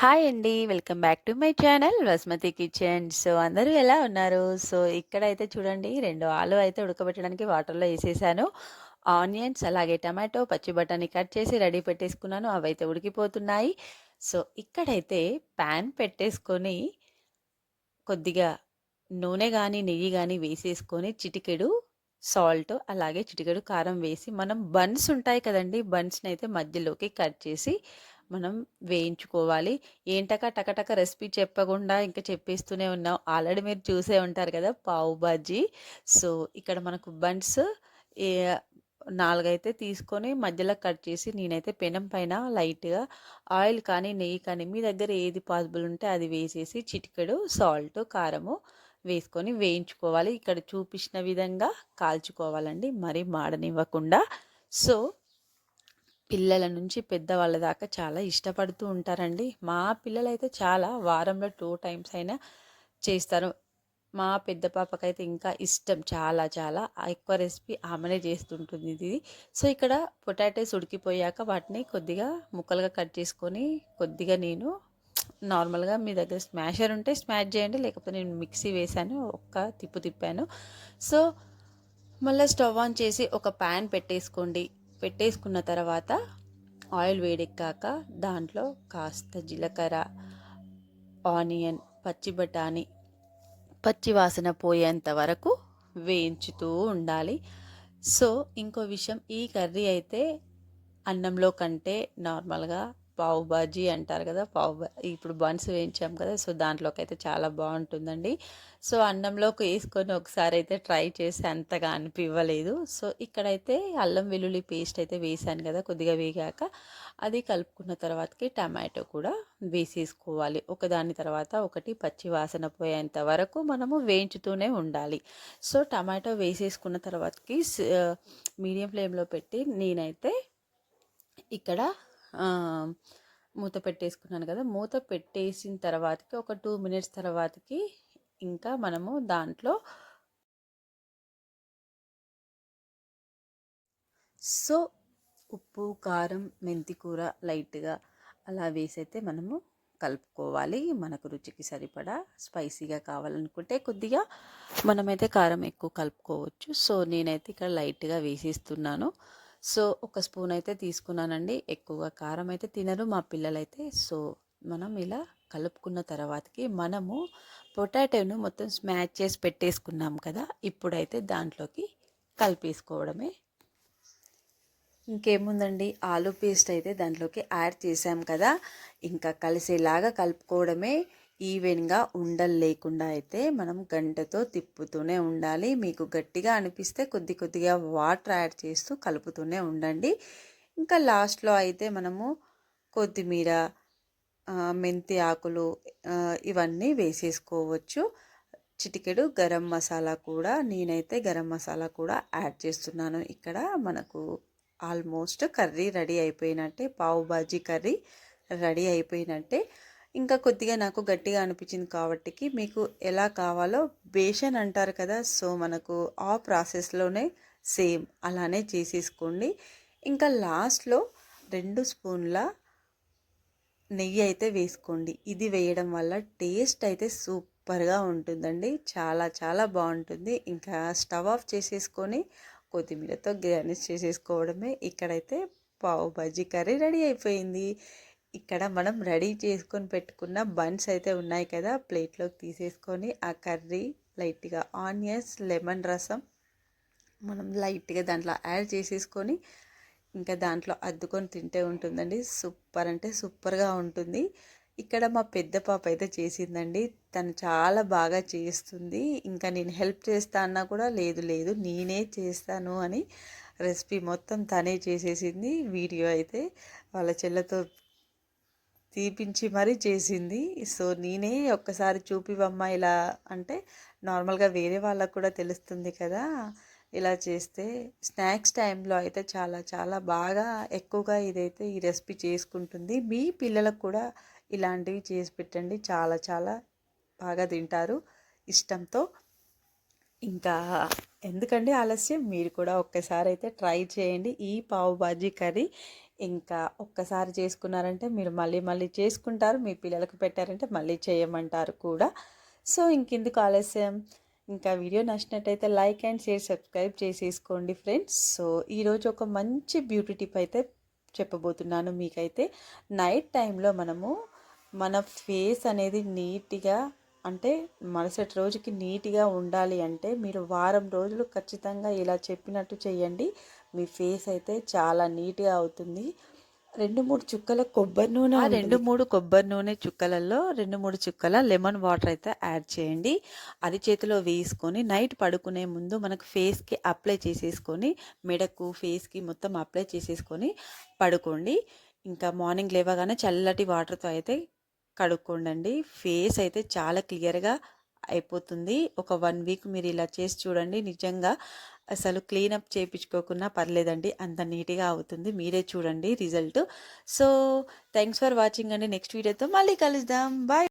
Hi అండి. Welcome back to my channel Vasumathi kitchen. So, అందరూ ఎలా ఉన్నారు? సో, ఇక్కడైతే చూడండి 2 ఆలు అయితే ఉడకబెట్టడానికి వాటర్‌లో ఏసేసాను. ఆనియన్స్ అలాగే టమాటో, పచ్చి బఠాణీ కట్ చేసి రెడీ పెట్టేసుకున్నాను. అవైతే ఉడికిపోతున్నాయి. సో, ఇక్కడైతే పాన్ పెట్టేసుకొని కొద్దిగా నూనె గాని, నెయ్యి గాని వేసేసుకొని చిటికెడు సాల్ట్ అలాగే చిటికెడు కారం వేసి మనం బన్స్ ఉంటాయి కదండీ! బన్స్‌నైతే మధ్యలోకి కట్ చేసి మనం వేయించుకోవాలి. ఏంటక్క టకటక రెసిపీ చెప్పకుండా ఇంకా చెప్పేస్తూనే ఉన్నావు. ఆల్రెడీ మీరు చూసే ఉంటారు కదా! పావు బాజీ. సో, ఇక్కడ మనకు బన్స్ ఏ 4 అయితే తీసుకొని మధ్యలో కట్ చేసి నేనైతే పెనం పైన లైట్‌గా ఆయిల్ కానీ, నెయ్యి కానీ మీ దగ్గర ఏది పాసిబుల్ ఉంటే అది వేసేసి చిటికెడు సాల్ట్, కారము వేసుకొని వేయించుకోవాలి. ఇక్కడ చూపించిన విధంగా కాల్చుకోవాలండి. మరీ మాడనివ్వకుండా. సో, పిల్లల నుంచి పెద్దవాళ్ళ దాకా చాలా ఇష్టపడుతూ ఉంటారండి. మా పిల్లలైతే చాలా వారంలో 2 టైమ్స్ అయినా చేస్తారు. మా పెద్ద పాపకైతే ఇంకా ఇష్టం చాలా చాలా. ఎక్కువ రెసిపీ ఆమెనే చేస్తుంటుంది ఇది. సో, ఇక్కడ పొటాటోస్ ఉడికిపోయాక వాటిని కొద్దిగా ముక్కలుగా కట్ చేసుకొని కొద్దిగా నేను నార్మల్‌గా మీ దగ్గర స్మాషర్ ఉంటే స్మాష్ చేయండి. లేకపోతే నేను మిక్సీ వేశాను. ఒక్క తిప్పు తిప్పాను. సో, మళ్ళా స్టవ్ ఆన్ చేసి ఒక పాన్ పెట్టేసుకోండి. పెట్టేసుకున్న తర్వాత ఆయిల్ వేడెక్కాక దాంట్లో కాస్త జీలకర్ర, ఆనియన్, పచ్చి బఠాణీ పచ్చి వాసన పోయేంత వరకు వేయించుతూ ఉండాలి. సో, ఇంకో విషయం ఈ కర్రీ అయితే అన్నంలో కంటే నార్మల్‌గా పావు బాజీ అంటారు కదా! ఇప్పుడు బన్స్ వేయించాం కదా! సో, దాంట్లోకైతే చాలా బావుంటుందండి. సో, అన్నంలోకి ఏసుకొని ఒకసారైతే ట్రై చేసి అంతగా అనిపివ్వలేదు. సో, ఇక్కడైతే అల్లం వెల్లుల్లి పేస్ట్ అయితే వేశాను కదా! కొద్దిగా వేగాక అది కలుపుకున్న తర్వాతకి టమాటో కూడా వేసేసుకోవాలి. ఒకదాని తర్వాత ఒకటి పచ్చి వాసన పోయేంత వరకు మనము వేయించుతూనే ఉండాలి. సో, టమాటో వేసేసుకున్న తర్వాతకి మీడియం ఫ్లేమ్‌లో పెట్టి నేనైతే ఇక్కడ మూత పెట్టేసుకున్నాను కదా! మూత పెట్టేసిన తర్వాతకి ఒక 2 మినిట్స్ తర్వాతకి ఇంకా మనము దాంట్లో సో, ఉప్పు, కారం, మెంతి కూర లైట్‌గా అలా వేసైతే మనము కలుపుకోవాలి. మనకు రుచికి సరిపడా స్పైసీగా కావాలనుకుంటే కొద్దిగా మనమైతే కారం ఎక్కువ కలుపుకోవచ్చు. సో, నేనైతే ఇక్కడ లైట్‌గా వేసేస్తున్నాను. సో, ఒక స్పూన్ అయితే తీసుకున్నానండి. ఎక్కువగా కారం అయితే తినరు మా పిల్లలైతే. సో, మనం ఇలా కలుపుకున్న తర్వాతకి మనము పొటాటోను మొత్తం స్మాష్ చేసి పెట్టేసుకున్నాం కదా! ఇప్పుడైతే దాంట్లోకి కలిపేసుకోవడమే. ఇంకేముందండి, ఆలు పేస్ట్ అయితే దాంట్లోకి యాడ్ చేసాం కదా! ఇంకా కలిసేలాగా కలుపుకోవడమే. ఈవెన్‌గా ఉండలు లేకుండా అయితే మనం గంటెతో తిప్పుతూనే ఉండాలి. మీకు గట్టిగా అనిపిస్తే కొద్ది కొద్దిగా వాటర్ యాడ్ చేస్తూ కలుపుతూనే ఉండండి. ఇంకా లాస్ట్‌లో అయితే మనము కొత్తిమీర, మెంతి ఆకులు ఇవన్నీ వేసేసుకోవచ్చు. చిటికెడు గరం మసాలా కూడా నేనైతే గరం మసాలా కూడా యాడ్ చేస్తున్నాను. ఇక్కడ మనకు ఆల్మోస్ట్ కర్రీ రెడీ అయిపోయినట్టే. పావు బాజీ కర్రీ రెడీ అయిపోయినట్టే. ఇంకా కొద్దిగా నాకు గట్టిగా అనిపించింది కాబట్టికి మీకు ఎలా కావాలో బేషన్ అంటారు కదా! సో, మనకు ఆ ప్రాసెస్‌లోనే సేమ్ అలానే చేసేసుకోండి. ఇంకా లాస్ట్‌లో 2 స్పూన్ల నెయ్యి అయితే వేసుకోండి. ఇది వేయడం వల్ల టేస్ట్ అయితే సూపర్‌గా ఉంటుందండి. చాలా చాలా బావుంటుంది. ఇంకా స్టవ్ ఆఫ్ చేసేసుకొని కొత్తిమీరతో గార్నిష్ చేసేసుకోవడమే. ఇక్కడైతే పావు బాజీ కర్రీ రెడీ అయిపోయింది. ఇక్కడ మనం రెడీ చేసుకొని పెట్టుకున్న బన్స్ అయితే ఉన్నాయి కదా! ప్లేట్‌లోకి తీసేసుకొని ఆ కర్రీ లైట్‌గా ఆనియన్స్, లెమన్ రసం మనం లైట్‌గా దాంట్లో యాడ్ చేసేసుకొని ఇంకా దాంట్లో అద్దుకొని తింటే ఉంటుందండి. సూపర్ అంటే సూపర్‌గా ఉంటుంది. ఇక్కడ మా పెద్ద పాప అయితే చేసిందండి. తను చాలా బాగా చేస్తుంది. ఇంకా నేను హెల్ప్ చేస్తా అన్నా కూడా లేదు లేదు నేనే చేస్తాను అని రెసిపీ మొత్తం తనే చేసేసింది. వీడియో అయితే వాళ్ళ చెల్లెతో తీపించి మరీ చేసింది. సో, నేనే ఒక్కసారి చూపివమ్మా ఇలా అంటే నార్మల్‌గా వేరే వాళ్ళకు కూడా తెలుస్తుంది కదా! ఇలా చేస్తే స్నాక్స్ టైంలో అయితే చాలా చాలా బాగా ఎక్కువగా ఇదైతే ఈ రెసిపీ చేసుకుంటుంది. మీ పిల్లలకు కూడా ఇలాంటివి చేసి పెట్టండి. చాలా చాలా బాగా తింటారు ఇష్టంతో. ఇంకా ఎందుకండి ఆలస్యం, మీరు కూడా ఒక్కసారి అయితే ట్రై చేయండి. ఈ పావు బాజీ కర్రీ ఇంకా ఒక్కసారి చేసుకున్నారంటే మీరు మళ్ళీ మళ్ళీ చేసుకుంటారు. మీ పిల్లలకు పెట్టారంటే మళ్ళీ చేయమంటారు కూడా. సో ఇంకెందుకు ఆలస్యం, ఇంకా వీడియో నచ్చినట్టయితే లైక్ అండ్ షేర్, సబ్స్క్రైబ్ చేసేసుకోండి ఫ్రెండ్స్. సో ఈరోజు ఒక మంచి బ్యూటీ టిప్ అయితే చెప్పబోతున్నాను మీకైతే. నైట్ టైంలో మనము మన ఫేస్ అనేది నీట్గా, అంటే మరుసటి రోజుకి నీట్గా ఉండాలి అంటే మీరు వారం రోజులు ఖచ్చితంగా ఇలా చెప్పినట్టు చేయండి. మీ ఫేస్ అయితే చాలా నీట్గా అవుతుంది. 2-3 చుక్కల కొబ్బరి నూనె, 2-3 కొబ్బరి నూనె చుక్కలలో 2-3 చుక్కల లెమన్ వాటర్ అయితే యాడ్ చేయండి. అది చేతిలో వేసుకొని నైట్ పడుకునే ముందు మనకు ఫేస్కి అప్లై చేసేసుకొని, మెడకు ఫేస్కి మొత్తం అప్లై చేసేసుకొని పడుకోండి. ఇంకా మార్నింగ్ లేవగానే చల్లటి వాటర్తో అయితే కడుక్కోండి. ఫేస్ అయితే చాలా క్లియర్గా అయిపోతుంది. ఒక 1 వీక్ మీరు ఇలా చేసి చూడండి. నిజంగా అసలు క్లీనప్ చేయించుకోకున్నా పర్లేదండి, అంత నీట్గా అవుతుంది. మీరే చూడండి result. So thanks for watching అండి. నెక్స్ట్ వీడియోతో మళ్ళీ కలుద్దాం. బాయ్.